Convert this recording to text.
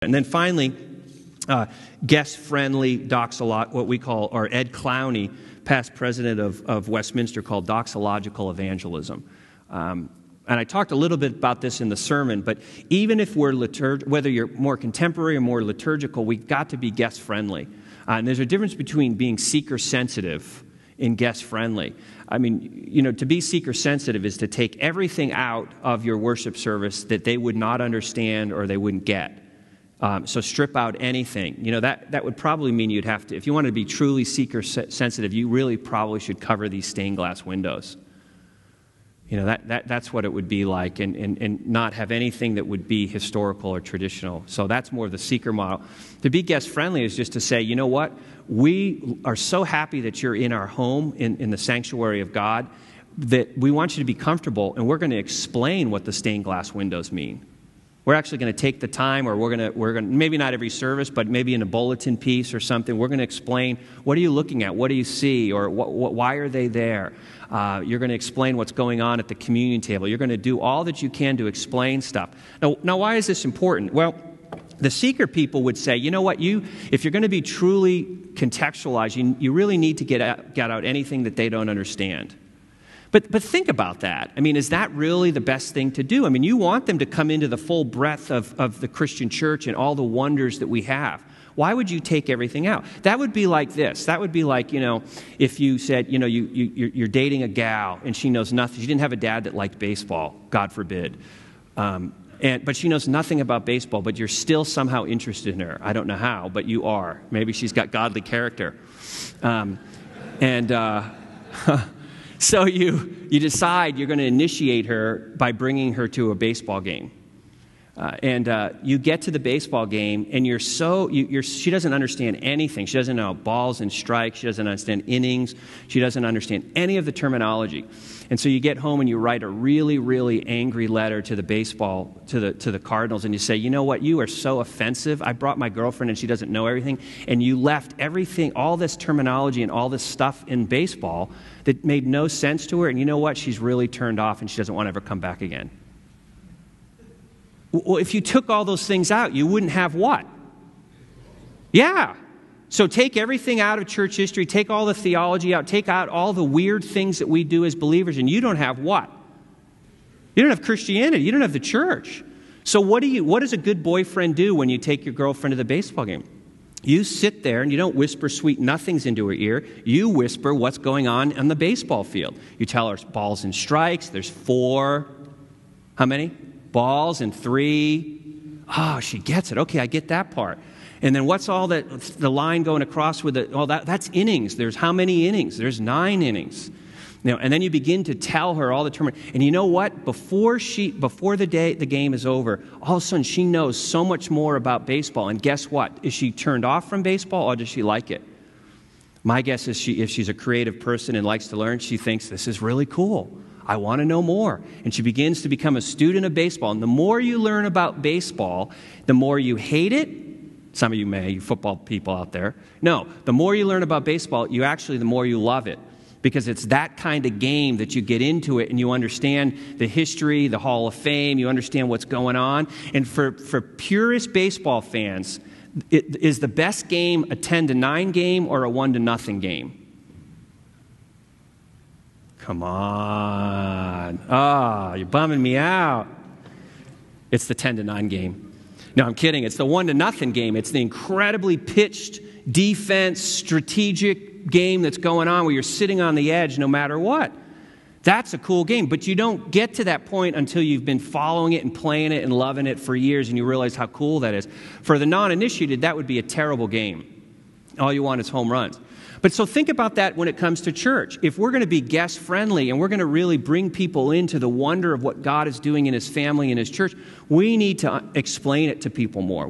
And then finally, guest-friendly doxology, what we call, or Ed Clowney, past president of Westminster, called doxological evangelism. And I talked a little bit about this in the sermon, but even if we're whether you're more contemporary or more liturgical, we've got to be guest-friendly. And there's a difference between being seeker-sensitive and guest-friendly. I mean, you know, to be seeker-sensitive is to take everything out of your worship service that they would not understand or they wouldn't get. So strip out anything. You know, that would probably mean you'd have to, if you want to be truly seeker-sensitive, you really probably should cover these stained glass windows. You know, that's what it would be like, and not have anything that would be historical or traditional. So that's more of the seeker model. To be guest-friendly is just to say, you know what? We are so happy that you're in our home, in the sanctuary of God, that we want you to be comfortable, and we're going to explain what the stained glass windows mean. We're actually going to take the time, or we're going to maybe not every service, but maybe in a bulletin piece or something, we're going to explain, what are you looking at? What do you see? Or why are they there? You're going to explain what's going on at the communion table. You're going to do all that you can to explain stuff. Now, why is this important? Well, the seeker people would say, you know what, if you're going to be truly contextualized, you really need to get out anything that they don't understand. But think about that. I mean, is that really the best thing to do? I mean, you want them to come into the full breadth of the Christian church and all the wonders that we have. Why would you take everything out? That would be like this. That would be like, you know, if you said, you know, you're dating a gal and she knows nothing. She didn't have a dad that liked baseball, God forbid. But she knows nothing about baseball, but you're still somehow interested in her. I don't know how, but you are. Maybe she's got godly character. So you decide you're going to initiate her by bringing her to a baseball game. You get to the baseball game, and she doesn't understand anything. She doesn't know balls and strikes. She doesn't understand innings. She doesn't understand any of the terminology. And so you get home and you write a really, really angry letter to the the Cardinals, and you say, you know what, you are so offensive. I brought my girlfriend, and she doesn't know everything. And you left everything, all this terminology and all this stuff in baseball that made no sense to her. And you know what? She's really turned off, and she doesn't want to ever come back again. Well, if you took all those things out, you wouldn't have what? Yeah. So take everything out of church history, take all the theology out, take out all the weird things that we do as believers, and you don't have what? You don't have Christianity. You don't have the church. So what does a good boyfriend do when you take your girlfriend to the baseball game? You sit there and you don't whisper sweet nothings into her ear. You whisper what's going on the baseball field. You tell her balls and strikes. There's 4. How many? Balls and 3. Oh, she gets it. Okay, I get that part. And then what's all that, the line going across with it? Oh, that's innings. There's how many innings? There's 9 innings. And then you begin to tell her all the terms. And you know what? Before the game is over, all of a sudden she knows so much more about baseball. And guess what? Is she turned off from baseball, or does she like it? My guess is if she's a creative person and likes to learn, she thinks this is really cool. I want to know more. And she begins to become a student of baseball. And the more you learn about baseball, the more you hate it. Some of you may, you football people out there. No, the more you learn about baseball, the more you love it. Because it's that kind of game that you get into it and you understand the history, the Hall of Fame, you understand what's going on. And for purist baseball fans, is the best game a 10-9 game or a 1-0 game? Come on. You're bumming me out. It's the 10-9 game. No, I'm kidding. It's the 1-0 game. It's the incredibly pitched defense, strategic game that's going on where you're sitting on the edge no matter what. That's a cool game, but you don't get to that point until you've been following it and playing it and loving it for years and you realize how cool that is. For the non-initiated, that would be a terrible game. All you want is home runs. But so think about that when it comes to church. If we're going to be guest-friendly and we're going to really bring people into the wonder of what God is doing in His family and His church, we need to explain it to people more.